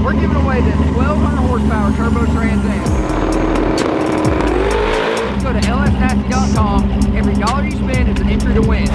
we're giving away this 1200 horsepower turbo Trans Am. Go to lsnasty.com. Every dollar you spend is an entry to win.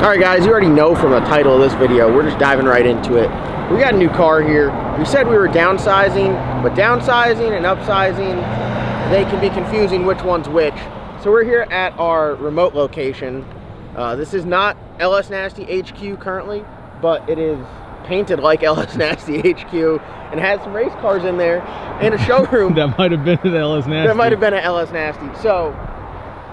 Alright guys, you already know from the title of this video, we're just diving right into it. We got a new car here. We said we were downsizing, but downsizing and upsizing, they can be confusing which one's which. So we're here at our remote location. This is not LS Nasty HQ currently, but it is painted like LS Nasty HQ and has some race cars in there and a showroom. That might have been at LS Nasty. That might have been at LS Nasty. So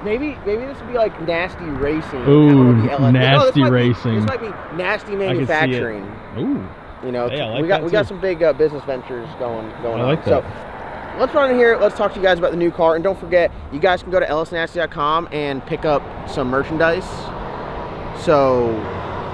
maybe this would be like Nasty Racing. Ooh, Nasty Racing. This might be Nasty Manufacturing. Ooh. You know, hey, we got some big business ventures going on. Like that. So let's run in here. Let's talk to you guys about the new car. And don't forget, you guys can go to lsnasty.com and pick up some merchandise. So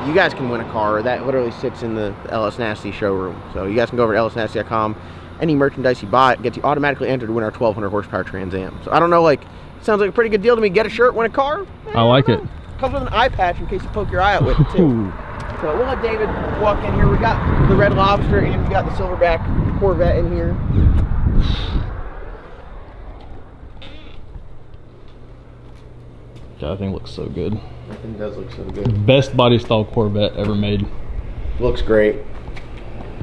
you guys can win a car. That literally sits in the LS Nasty showroom. So you guys can go over to lsnasty.com. Any merchandise you buy gets you automatically entered to win our 1200 horsepower Trans Am. So I don't know, like, sounds like a pretty good deal to me. Get a shirt, win a car. I like it. Comes with an eye patch in case you poke your eye out with it too. So we'll let David walk in here. We got the Red Lobster and we got the Silverback Corvette in here. God, that thing looks so good. That thing does look so good. Best body style Corvette ever made. Looks great.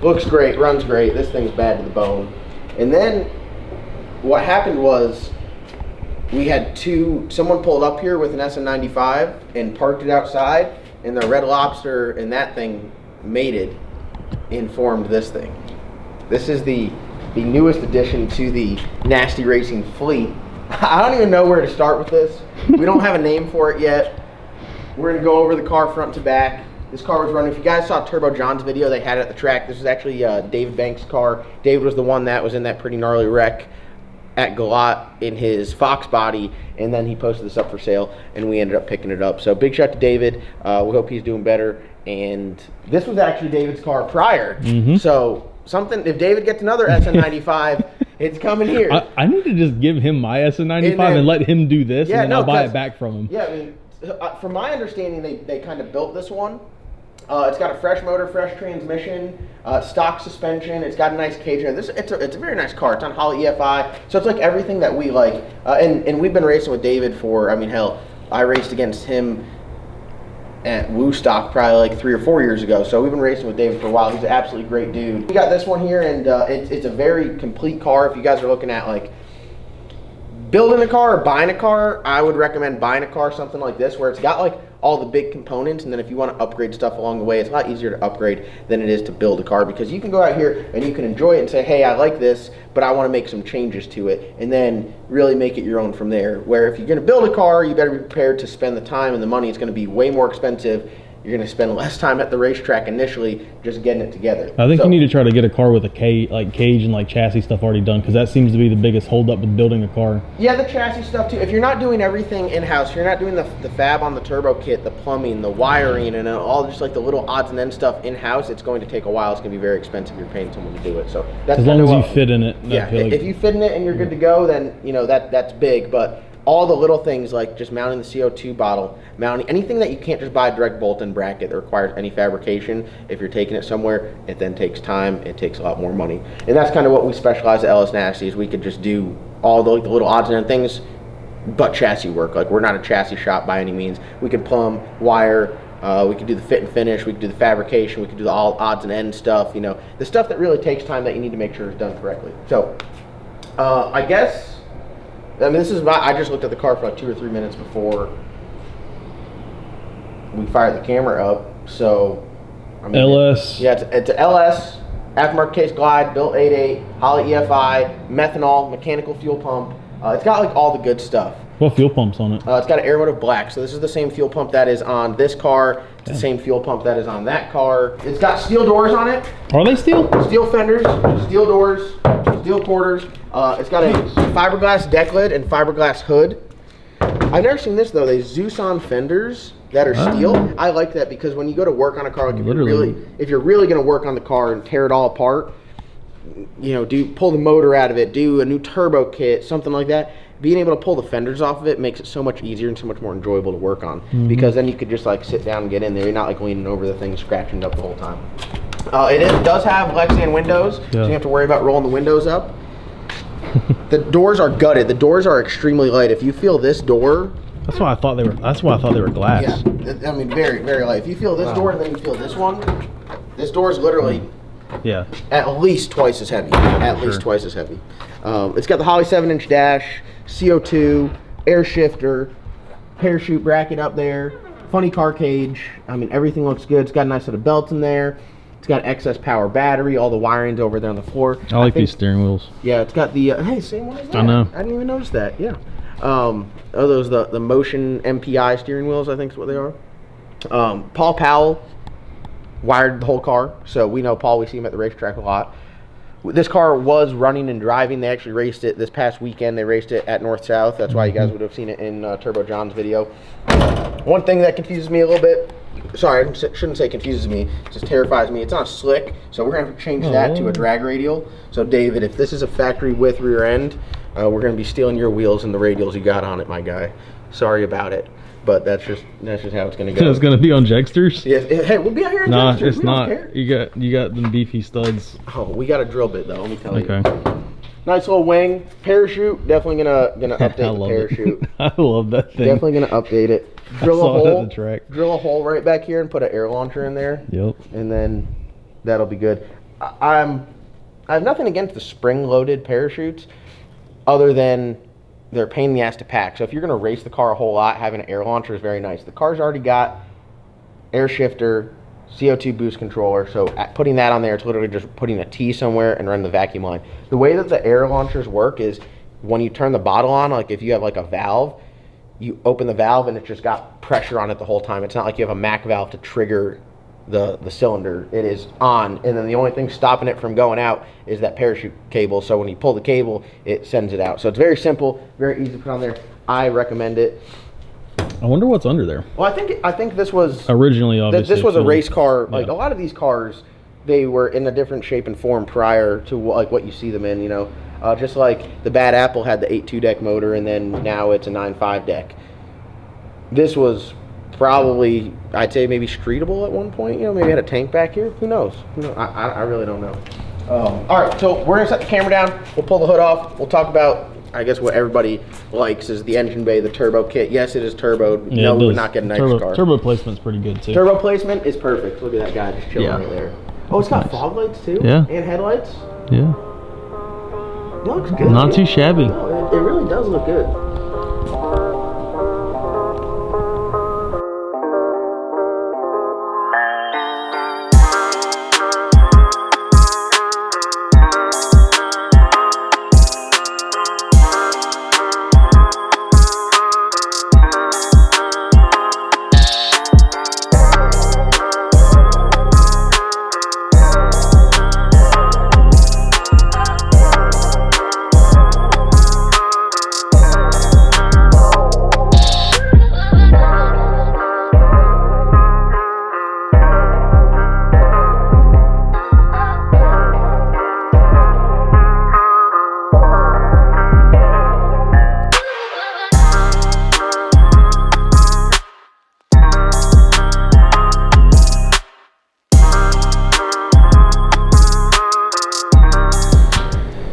Looks great, runs great. This thing's bad to the bone. And then what happened was we had someone pulled up here with an SN95 and parked it outside, and the Red Lobster and that thing mated and formed this thing. This is the newest addition to the Nasty Racing fleet. I don't even know where to start with this. We don't have a name for it yet. We're gonna go over the car front to back. This car was running, if you guys saw Turbo John's video, they had it at the track. This is actually David Banks' car. David was the one that was in that pretty gnarly wreck at Galat in his Fox body, and then he posted this up for sale and we ended up picking it up. So big shout to David. We hope he's doing better. And this was actually David's car prior. So if David gets another SN95, it's coming here. I need to just give him my SN95 and let him do this, and then I'll buy it back from him. Yeah, I mean, from my understanding, they kind of built this one. It's got a fresh motor, fresh transmission, stock suspension. It's got a nice cage. It's a very nice car. It's on Holley EFI, so it's like everything that we like. And we've been racing with David for, I mean, hell, I raced against him at Woodstock probably like 3 or 4 years ago. So we've been racing with David for a while. He's an absolutely great dude. We got this one here, and it's a very complete car. If you guys are looking at like building a car or buying a car, I would recommend buying a car something like this, where it's got like all the big components, and then if you want to upgrade stuff along the way, it's a lot easier to upgrade than it is to build a car, because you can go out here and you can enjoy it and say, hey, I like this, but I want to make some changes to it, and then really make it your own from there. Where if you're going to build a car, you better be prepared to spend the time and the money. It's going to be way more expensive. You're going to spend less time at the racetrack initially just getting it together. I think you need to try to get a car with a cage and like chassis stuff already done, because that seems to be the biggest holdup with building a car. Yeah, the chassis stuff too. If you're not doing everything in-house, you're not doing the fab on the turbo kit, the plumbing, the wiring, and all just like the little odds and ends stuff in-house, it's going to take a while. It's going to be very expensive. You're paying someone to do it. So that's as long as you fit in it. Yeah, if you fit in it and you're good to go, then you know that's big. But all the little things like just mounting the CO2 bottle, mounting anything that you can't just buy a direct bolt-in bracket that requires any fabrication. If you're taking it somewhere, it then takes time. It takes a lot more money, and that's kind of what we specialize at LS Nasty. Is we could just do all the little odds and ends things, but chassis work. Like, we're not a chassis shop by any means. We can plumb, wire. We could do the fit and finish. We could do the fabrication. We could do the all odds and ends stuff. You know, the stuff that really takes time that you need to make sure is done correctly. So, I guess. I mean, I just looked at the car for like 2 or 3 minutes before we fired the camera up. So, I mean, LS. It's a LS, aftermarket case glide, built 8.8, Holley EFI, methanol, mechanical fuel pump. It's got like all the good stuff. What fuel pump's on it? It's got an Aeromotive Black. So this is the same fuel pump that is on this car. It's the same fuel pump that is on that car. It's got steel doors on it. Are they steel? Steel fenders, steel doors, steel quarters. It's got a fiberglass deck lid and fiberglass hood. I've never seen this though. They Zeus on fenders that are steel. I like that because when you go to work on a car, like Literally. if you're really going to work on the car and tear it all apart, you know, pull the motor out of it, do a new turbo kit, something like that. Being able to pull the fenders off of it makes it so much easier and so much more enjoyable to work on, because then you could just like sit down and get in there. You're not like leaning over the thing, scratching it up the whole time. It does have Lexan windows, so you don't have to worry about rolling the windows up. The doors are gutted. The doors are extremely light. If you feel this door, that's why I thought they were. That's why I thought they were glass. Yeah, I mean very, very light. If you feel this door and then you feel this one, this door is literally at least twice as heavy. At least twice as heavy. It's got the Holley 7-inch dash, CO2, air shifter, parachute bracket up there, funny car cage. I mean, everything looks good. It's got a nice set of belts in there. It's got excess power battery. All the wiring's over there on the floor. I like these steering wheels. Yeah, it's got the hey, same one as that. I know. I didn't even notice that. Yeah. Those the Motion MPI steering wheels, I think is what they are. Paul Powell wired the whole car, so we know Paul. We see him at the racetrack a lot. This car was running and driving. They actually raced it this past weekend. They raced it at North South. That's why you guys would have seen it in Turbo John's video. One thing that confuses me a little bit, sorry, I shouldn't say confuses me, it just terrifies me. It's on a slick, so we're going to have to change that to a drag radial. So David, if this is a factory width rear end, we're going to be stealing your wheels and the radials you got on it, my guy. Sorry about it. But that's just how it's gonna go. It's gonna be on Jexters. Yeah. Hey, we'll be out here on Nah, Jexters. it's not. You got them beefy studs. Oh, we got a drill bit though. Let me tell you. Okay. Nice little wing, parachute. Definitely gonna update the parachute. I love that thing. Definitely gonna update it. Drill a saw it at hole. the track. Drill a hole right back here and put an air launcher in there. Yep. And then that'll be good. I have nothing against the spring-loaded parachutes, other than they're a pain in the ass to pack. So if you're going to race the car a whole lot, having an air launcher is very nice. The car's already got air shifter, CO2 boost controller, so putting that on there, it's literally just putting a T somewhere and running the vacuum line. The way that the air launchers work is when you turn the bottle on, like if you have like a valve, you open the valve and it's just got pressure on it the whole time. It's not like you have a Mac valve to trigger the cylinder. It is on, and then the only thing stopping it from going out is that parachute cable. So when you pull the cable, it sends it out. So it's very simple, very easy to put on there. I recommend it. I wonder what's under there. Well, I think this was originally, obviously this was a race car. Like a lot of these cars, they were in a different shape and form prior to like what you see them in. You know, just like the Bad Apple had the 8.2 deck motor, and then now it's a 9.5 deck. This was probably, I'd say maybe streetable at one point. You know, maybe had a tank back here. Who knows? I really don't know. All right, so we're gonna set the camera down. We'll pull the hood off. We'll talk about, I guess, what everybody likes is the engine bay, the turbo kit. Yes, it is turboed. Yeah, no, we would not get a nice car. Turbo placement's pretty good too. Turbo placement is perfect. Look at that guy just chilling right there. Oh, it's got fog lights too. Yeah. And headlights. Yeah. It looks good. Not too shabby. No, it really does look good.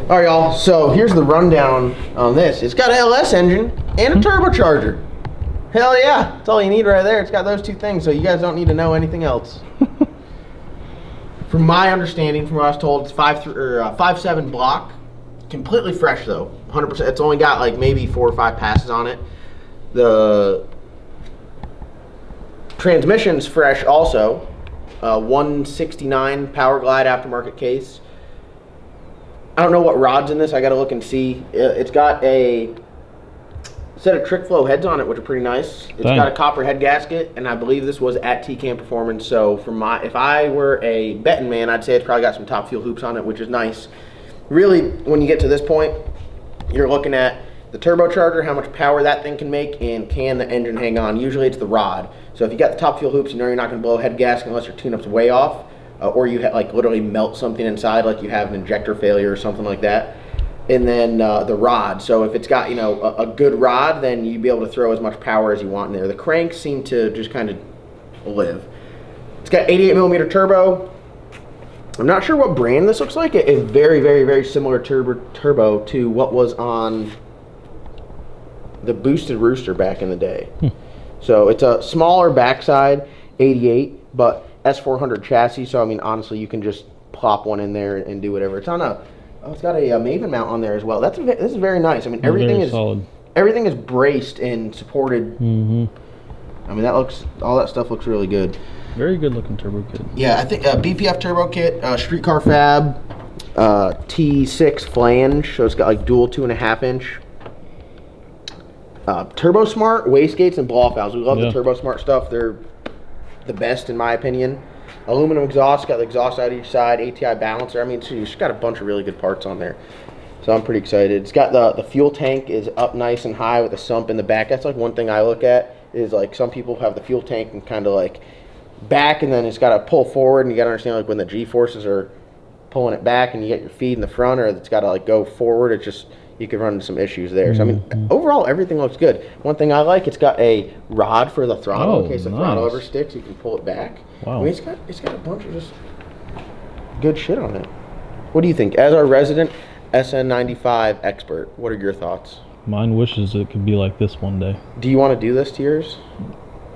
All right, y'all, so here's the rundown on this. It's got an LS engine and a turbocharger. Hell yeah, that's all you need right there. It's got those two things, so you guys don't need to know anything else. From my understanding, from what I was told, it's 5.7 block. Completely fresh though, 100%. It's only got like maybe 4 or 5 passes on it. The transmission's fresh also. 169 Power Glide aftermarket case. I don't know what rod's in this. I got to look and see. It's got a set of trick flow heads on it, which are pretty nice. It's got a copper head gasket, and I believe this was at TCAM Performance. So if I were a betting man, I'd say it's probably got some Top Fuel hoops on it, which is nice. Really, when you get to this point, you're looking at the turbocharger, how much power that thing can make, and can the engine hang on. Usually it's the rod. So if you got the top fuel hoops, you know you're not going to blow head gasket unless your tune-up's way off, or you like literally melt something inside, like you have an injector failure or something like that. And then the rod. So if it's got, you know, a good rod, then you'd be able to throw as much power as you want in there. The cranks seem to just kind of live. It's got 88 millimeter turbo. I'm not sure what brand this looks like. It is very, very, very similar turbo to what was on the Boosted Rooster back in the day. So it's a smaller backside, 88, but S400 chassis. So I mean, honestly, you can just plop one in there and do whatever. It's on a, it's got a Maven mount on there as well. This is very nice. I mean, everything is solid. Everything is braced and supported. I mean, all that stuff looks really good. Very good looking turbo kit. Yeah, I think BPF turbo kit, streetcar fab, T6 flange, so it's got like dual 2.5 inch. Turbo Smart wastegates and blow-off valves. We love the Turbo Smart stuff. They're the best in my opinion. Aluminum exhaust, got the exhaust out each side, ATI balancer. I mean, it's just got a bunch of really good parts on there. So I'm pretty excited. It's got the fuel tank is up nice and high with a sump in the back. That's like one thing I look at is like some people have the fuel tank and kind of like back, and then it's got to pull forward, and you got to understand like when the G-forces are pulling it back and you get your feet in the front, or it's got to like go forward. It's just, you could run into some issues there. So I mean, overall everything looks good. One thing I like, it's got a rod for the throttle in case the throttle ever sticks. You can pull it back. Wow. I mean, it's got a bunch of just good shit on it. What do you think, as our resident SN95 expert? What are your thoughts? Mine wishes it could be like this one day. Do you want to do this to yours?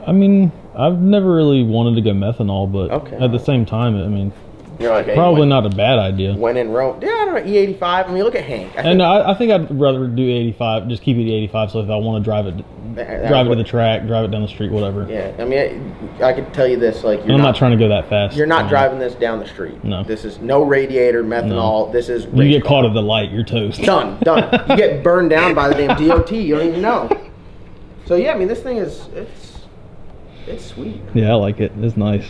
I mean, I've never really wanted to go methanol, but at the same time, I mean, you're like, hey, probably not a bad idea. When in Rome, yeah, I don't know, E85. I mean, look at Hank. I think I'd rather do 85, just keep it 85. So if I want to drive it to the track, drive it down the street, whatever. Yeah, I mean, I could tell you this, like, I'm not trying to go that fast. You're not driving this down the street. No. This is no radiator, methanol. No. This is you get caught at the light, you're toast. Done. You get burned down by the damn DOT. You don't even know. So yeah, I mean, this thing is it's sweet. Yeah, I like it. It's nice.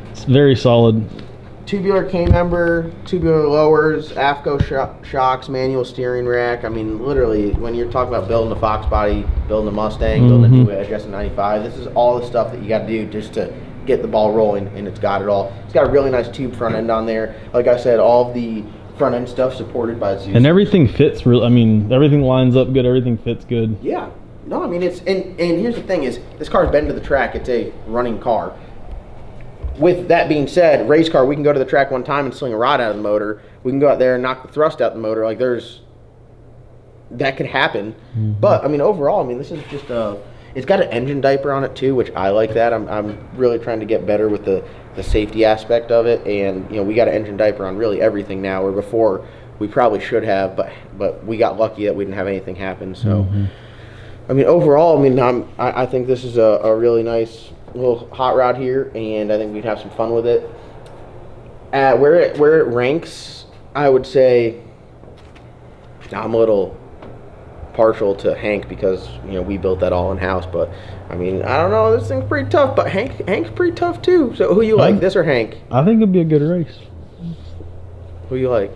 It's very solid. Tubular K-member, tubular lowers, AFCO shocks, manual steering rack. I mean, literally, when you're talking about building a Fox body, building a Mustang, building a new Edge SN95, this is all the stuff that you got to do just to get the ball rolling, and it's got it all. It's got a really nice tube front end on there. Like I said, all of the front end stuff supported by Zeus. And everything fits real. I mean, everything lines up good. Everything fits good. Yeah. No, I mean, it's and here's the thing is, this car's been to the track. It's a running car. With that being said, race car, we can go to the track one time and sling a rod out of the motor. We can go out there and knock the thrust out the motor. Like, that could happen. But I mean, overall, I mean, this is just it's got an engine diaper on it too, which I like that. I'm really trying to get better with the safety aspect of it, and you know, we got an engine diaper on really everything now, where before we probably should have, but we got lucky that we didn't have anything happen. So I mean, overall, I mean, I think this is a really nice little hot rod here, and I think we'd have some fun with it. Where it ranks, I would say I'm a little partial to Hank because, you know, we built that all in house. But I mean, I don't know, this thing's pretty tough. But Hank's pretty tough too. So who you like, this or Hank? I think it'd be a good race. Who you like?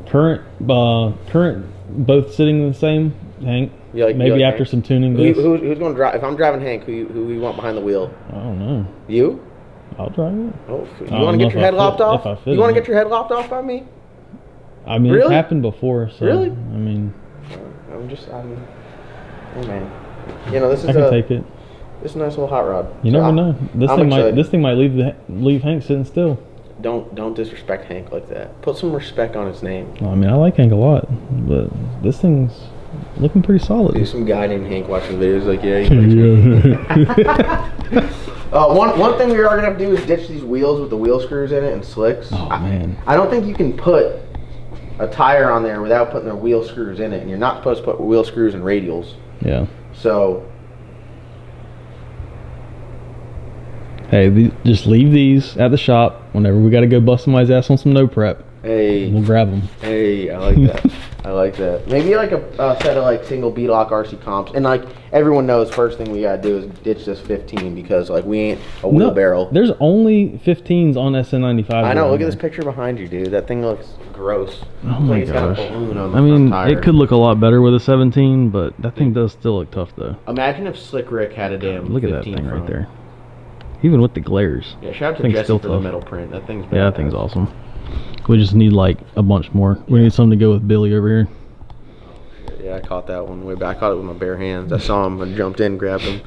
Current, both sitting the same. Hank. Maybe after Hank? Some tuning. Who's going to drive? If I'm driving Hank, who you want behind the wheel? I don't know. You? I'll drive it. Oh, you want to get your head lopped off? You want to get your head lopped off by me? I mean, really? It's happened before. So, really? I mean, oh man, you know, this is I can take it. This is a nice little hot rod. You never know. This thing might leave Hank sitting still. Don't disrespect Hank like that. Put some respect on his name. I mean, I like Hank a lot, but this thing's looking pretty solid. There's some guy named Hank watching videos like, one thing we are gonna have to do is ditch these wheels with the wheel screws in it and slicks. Oh man. I don't think you can put a tire on there without putting the wheel screws in it, and you're not supposed to put wheel screws in radials. Yeah. So. Hey, just leave these at the shop whenever we got to go bust somebody's ass on some no prep. Hey. We'll grab them. Hey, I like that. I like that. Maybe like a set of like single B-lock RC comps. And like everyone knows, first thing we gotta do is ditch this 15 because like we ain't a wheelbarrow. There's only 15s on SN95. I know. Look at this picture behind you, dude. That thing looks gross. Oh my it's gosh. got a balloon on the I mean, front tire. it could look a lot better with a 17, but that thing does still look tough though. Imagine if Slick Rick had a damn. Look at that thing right there. Even with the glares. Yeah, shout out to Jesse for the metal print. That thing's badass. Yeah, that thing's awesome. We just need like a bunch more. We need something to go with Billy over here. Yeah, I caught that one way back. I caught it with my bare hands. I saw him and jumped in, grabbed him.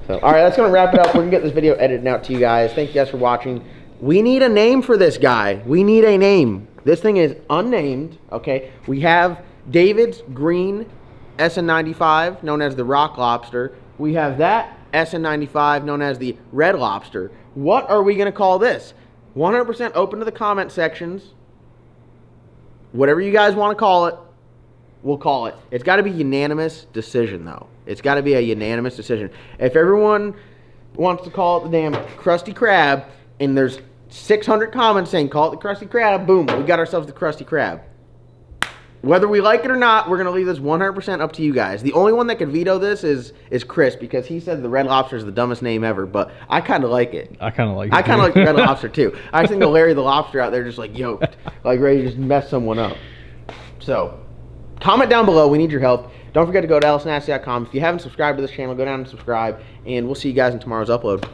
So, all right, that's going to wrap it up. We're going to get this video edited out to you guys. Thank you guys for watching. We need a name for this guy. We need a name. This thing is unnamed, okay? We have David's green SN95, known as the Rock Lobster. We have that SN95, known as the Red Lobster. What are we going to call this? 100% open to the comment sections. Whatever you guys want to call it, we'll call it. It's got to be unanimous decision, though. It's got to be a unanimous decision. If everyone wants to call it the damn Krusty Krab, and there's 600 comments saying call it the Krusty Krab, boom, we got ourselves the Krusty Krab. Whether we like it or not, we're going to leave this 100% up to you guys. The only one that could veto this is Chris, because he said the Red Lobster is the dumbest name ever, but I kind of like it. I kind of like it. I kind of like the Red Lobster, too. I think the Larry the Lobster out there just, like, yoked, like, ready to just mess someone up. So, comment down below. We need your help. Don't forget to go to lsnasty.com. If you haven't subscribed to this channel, go down and subscribe, and we'll see you guys in tomorrow's upload.